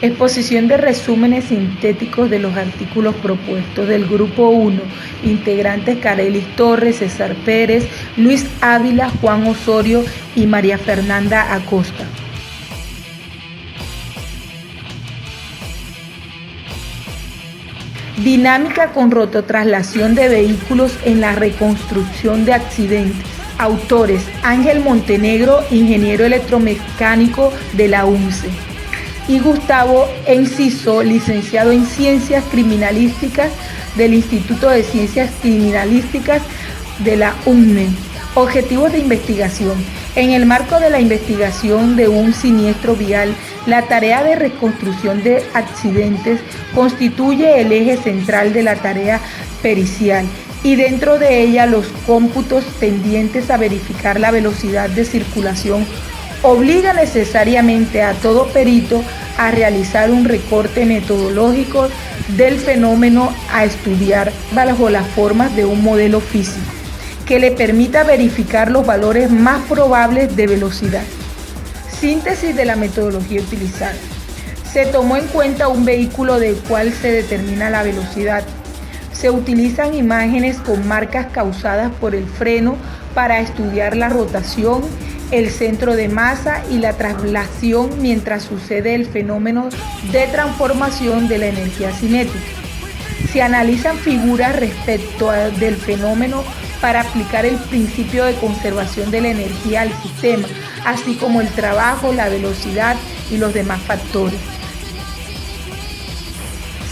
Exposición de resúmenes sintéticos de los artículos propuestos del Grupo 1, integrantes Carelis Torres, César Pérez, Luis Ávila, Juan Osorio y María Fernanda Acosta. Dinámica con rototraslación de vehículos en la reconstrucción de accidentes. Autores: Ángel Montenegro, ingeniero electromecánico de la UNCE, y Gustavo Enciso, licenciado en Ciencias Criminalísticas del Instituto de Ciencias Criminalísticas de la UNME. Objetivos de investigación. En el marco de la investigación de un siniestro vial, la tarea de reconstrucción de accidentes constituye el eje central de la tarea pericial, y dentro de ella los cómputos tendientes a verificar la velocidad de circulación obliga necesariamente a todo perito a realizar un recorte metodológico del fenómeno a estudiar bajo las formas de un modelo físico que le permita verificar los valores más probables de velocidad. Síntesis de la metodología utilizada. Se tomó en cuenta un vehículo del cual se determina la velocidad. Se utilizan imágenes con marcas causadas por el freno para estudiar la rotación, el centro de masa y la traslación mientras sucede el fenómeno de transformación de la energía cinética. Se analizan figuras respecto del fenómeno para aplicar el principio de conservación de la energía al sistema, así como el trabajo, la velocidad y los demás factores.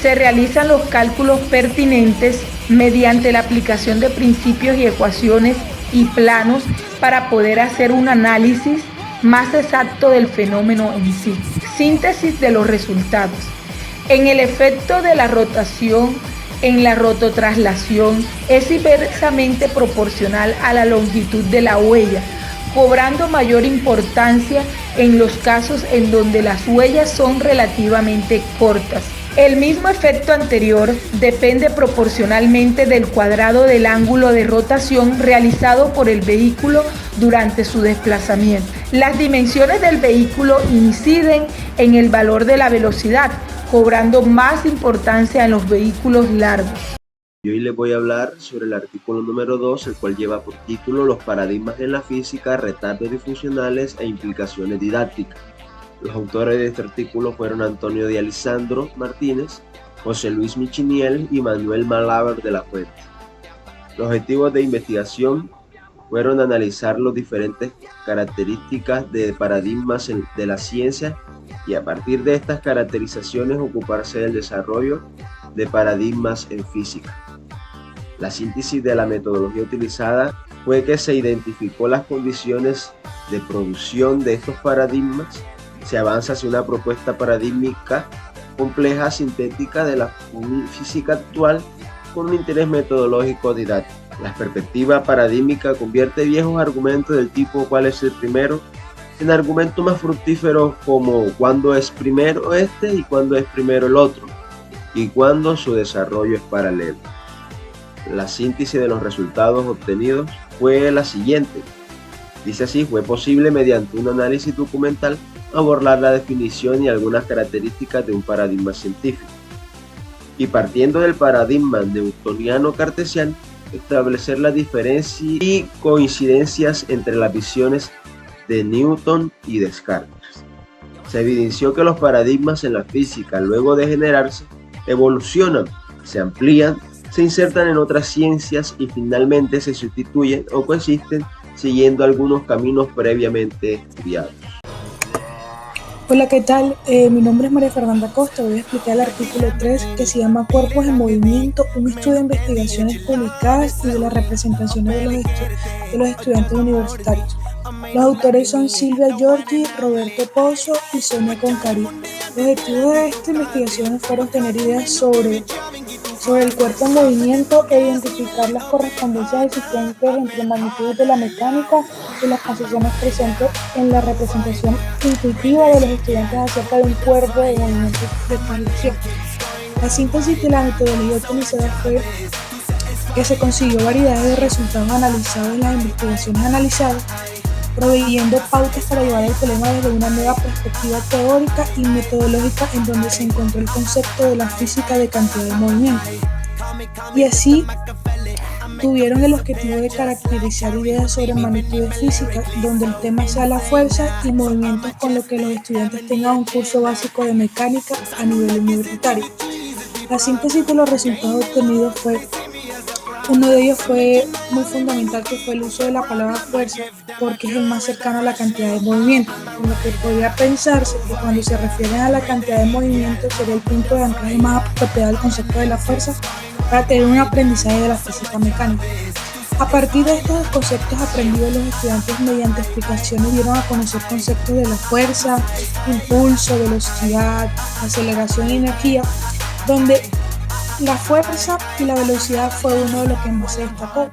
Se realizan los cálculos pertinentes mediante la aplicación de principios y ecuaciones y planos para poder hacer un análisis más exacto del fenómeno en sí. Síntesis de los resultados. En el efecto de la rotación en la rototraslación es inversamente proporcional a la longitud de la huella, cobrando mayor importancia en los casos en donde las huellas son relativamente cortas. El mismo efecto anterior depende proporcionalmente del cuadrado del ángulo de rotación realizado por el vehículo durante su desplazamiento. Las dimensiones del vehículo inciden en el valor de la velocidad, cobrando más importancia en los vehículos largos. Y hoy les voy a hablar sobre el artículo número 2, el cual lleva por título Los paradigmas en la física, retardos difusionales e implicaciones didácticas. Los autores de este artículo fueron Antonio de Alessandro Martínez, José Luis Michiniel y Manuel Malaver de la Fuente. Los objetivos de investigación fueron analizar las diferentes características de paradigmas de la ciencia y a partir de estas caracterizaciones ocuparse del desarrollo de paradigmas en física. La síntesis de la metodología utilizada fue que se identificó las condiciones de producción de estos paradigmas. Se avanza hacia una propuesta paradigmática compleja, sintética de la física actual con un interés metodológico didáctico. La perspectiva paradigmática convierte viejos argumentos del tipo ¿cuál es el primero? En argumentos más fructíferos como ¿cuándo es primero este y cuándo es primero el otro? Y cuándo su desarrollo es paralelo. La síntesis de los resultados obtenidos fue la siguiente. Dice así: fue posible mediante un análisis documental abordar la definición y algunas características de un paradigma científico. Y partiendo del paradigma newtoniano-cartesiano, establecer la diferencia y coincidencias entre las visiones de Newton y Descartes. Se evidenció que los paradigmas en la física, luego de generarse, evolucionan, se amplían, se insertan en otras ciencias y finalmente se sustituyen o coexisten siguiendo algunos caminos previamente estudiados. Hola, ¿qué tal? Mi nombre es María Fernanda Acosta. Voy a explicar el artículo 3 que se llama Cuerpos en Movimiento, un estudio de investigaciones publicadas y de las representaciones de los estudiantes universitarios. Los autores son Silvia Giorgi, Roberto Pozo y Sonia Concarí. Los objetivos de esta investigación fueron tener ideas sobre el cuerpo en movimiento e identificar las correspondencias existentes entre magnitudes de la mecánica y las concepciones presentes en la representación intuitiva de los estudiantes acerca de un cuerpo de movimiento de traslación. La síntesis de la metodología utilizada fue que se consiguió variedades de resultados analizados en las investigaciones analizadas proveyendo pautas para llevar el problema desde una nueva perspectiva teórica y metodológica en donde se encontró el concepto de la física de cantidad de movimiento. Y así tuvieron el objetivo de caracterizar ideas sobre magnitudes físicas, donde el tema sea la fuerza y movimientos, con lo que los estudiantes tengan un curso básico de mecánica a nivel universitario. La síntesis de los resultados obtenidos uno de ellos fue muy fundamental, que fue el uso de la palabra fuerza, porque es el más cercano a la cantidad de movimiento, con lo que podría pensarse que cuando se refieren a la cantidad de movimiento sería el punto de anclaje más apropiado al concepto de la fuerza para tener un aprendizaje de la física mecánica. A partir de estos conceptos aprendidos, los estudiantes mediante explicaciones dieron a conocer conceptos de la fuerza, impulso, velocidad, aceleración y energía, donde la fuerza y la velocidad fue uno de los que más se destacó.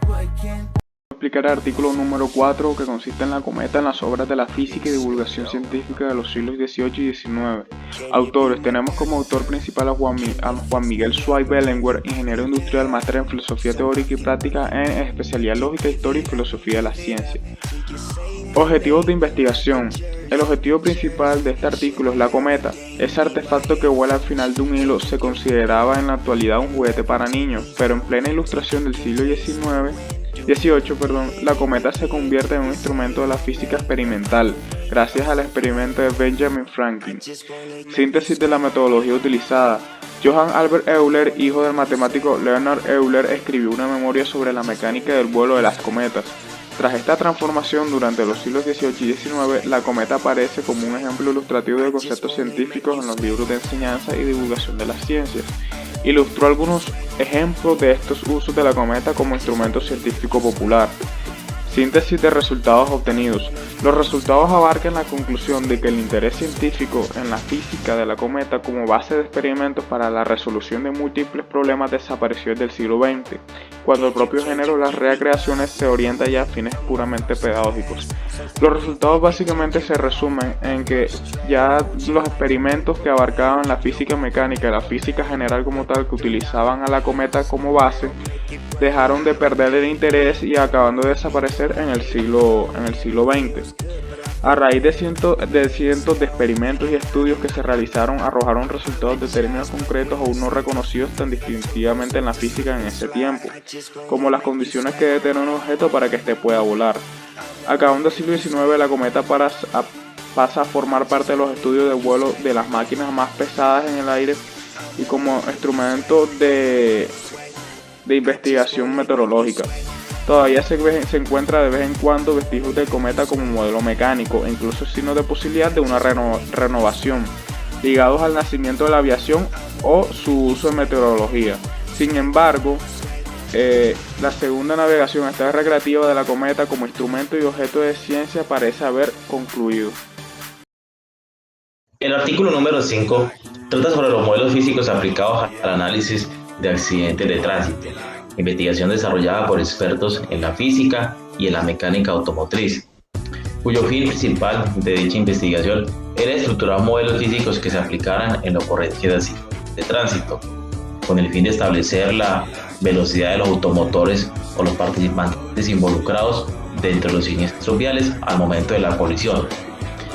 Explicar el artículo número 4, que consiste en la cometa en las obras de la física y divulgación científica de los siglos XVIII y XIX. Autores: tenemos como autor principal a Juan Miguel Suárez Belenguer, ingeniero industrial, máster en filosofía teórica y práctica en especialidad lógica, historia y filosofía de la ciencia. Objetivos de investigación. El objetivo principal de este artículo es la cometa. Ese artefacto que vuela al final de un hilo se consideraba en la actualidad un juguete para niños, pero en plena ilustración del siglo XVIII, la cometa se convierte en un instrumento de la física experimental, gracias al experimento de Benjamin Franklin. Síntesis de la metodología utilizada. Johann Albert Euler, hijo del matemático Leonhard Euler, escribió una memoria sobre la mecánica del vuelo de las cometas. Tras esta transformación durante los siglos XVIII y XIX, la cometa aparece como un ejemplo ilustrativo de conceptos científicos en los libros de enseñanza y divulgación de las ciencias. Ilustró algunos ejemplos de estos usos de la cometa como instrumento científico popular. Síntesis de resultados obtenidos. Los resultados abarcan la conclusión de que el interés científico en la física de la cometa como base de experimentos para la resolución de múltiples problemas desapareció desde el siglo XX, cuando el propio género de las recreaciones se orienta ya a fines puramente pedagógicos. Los resultados básicamente se resumen en que ya los experimentos que abarcaban la física mecánica y la física general como tal, que utilizaban a la cometa como base, dejaron de perder el interés y acabando de desaparecer en el siglo XX. A raíz de cientos de experimentos y estudios que se realizaron, arrojaron resultados de términos concretos aún no reconocidos tan distintivamente en la física en ese tiempo, como las condiciones que debe tener un objeto para que éste pueda volar. Acabando el siglo XIX, la cometa pasa a formar parte de los estudios de vuelo de las máquinas más pesadas en el aire y como instrumento de investigación meteorológica. Todavía se encuentra de vez en cuando vestigios del cometa como modelo mecánico e incluso signos de posibilidad de una renovación, ligados al nacimiento de la aviación o su uso en meteorología. Sin embargo, la segunda navegación esta recreativa de la cometa como instrumento y objeto de ciencia parece haber concluido. El artículo número 5 trata sobre los modelos físicos aplicados al análisis de accidentes de tránsito, investigación desarrollada por expertos en la física y en la mecánica automotriz, cuyo fin principal de dicha investigación era estructurar modelos físicos que se aplicaran en la ocurrencia de accidentes de tránsito, con el fin de establecer la velocidad de los automotores o los participantes involucrados dentro de los siniestros viales al momento de la colisión.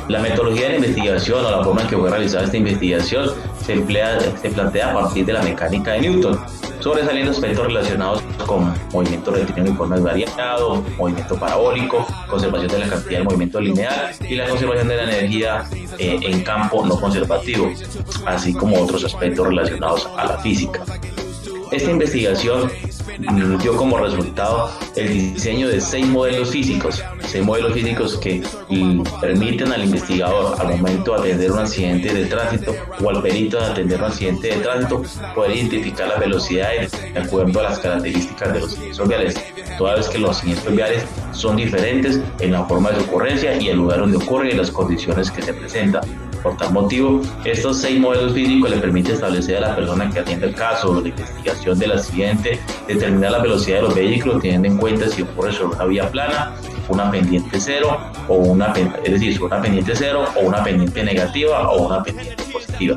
La metodología de la investigación o la forma en que fue realizada esta investigación se plantea a partir de la mecánica de Newton, sobresaliendo aspectos relacionados con movimiento rectilíneo uniforme variado, movimiento parabólico, conservación de la cantidad de movimiento lineal y la conservación de la energía en campo no conservativo, así como otros aspectos relacionados a la física. Esta investigación dio como resultado el diseño de 6 modelos físicos que permiten al investigador, al momento de atender un accidente de tránsito o al perito de atender un accidente de tránsito, poder identificar las velocidades de acuerdo a las características de los siniestros viales, toda vez que los siniestros viales son diferentes en la forma de su ocurrencia y el lugar donde ocurre y las condiciones que se presentan. Por tal motivo, estos 6 modelos físicos le permiten establecer a la persona que atiende el caso de investigación del accidente, determinar la velocidad de los vehículos teniendo en cuenta si ocurre sobre una vía plana, una pendiente cero o una pendiente negativa o una pendiente positiva.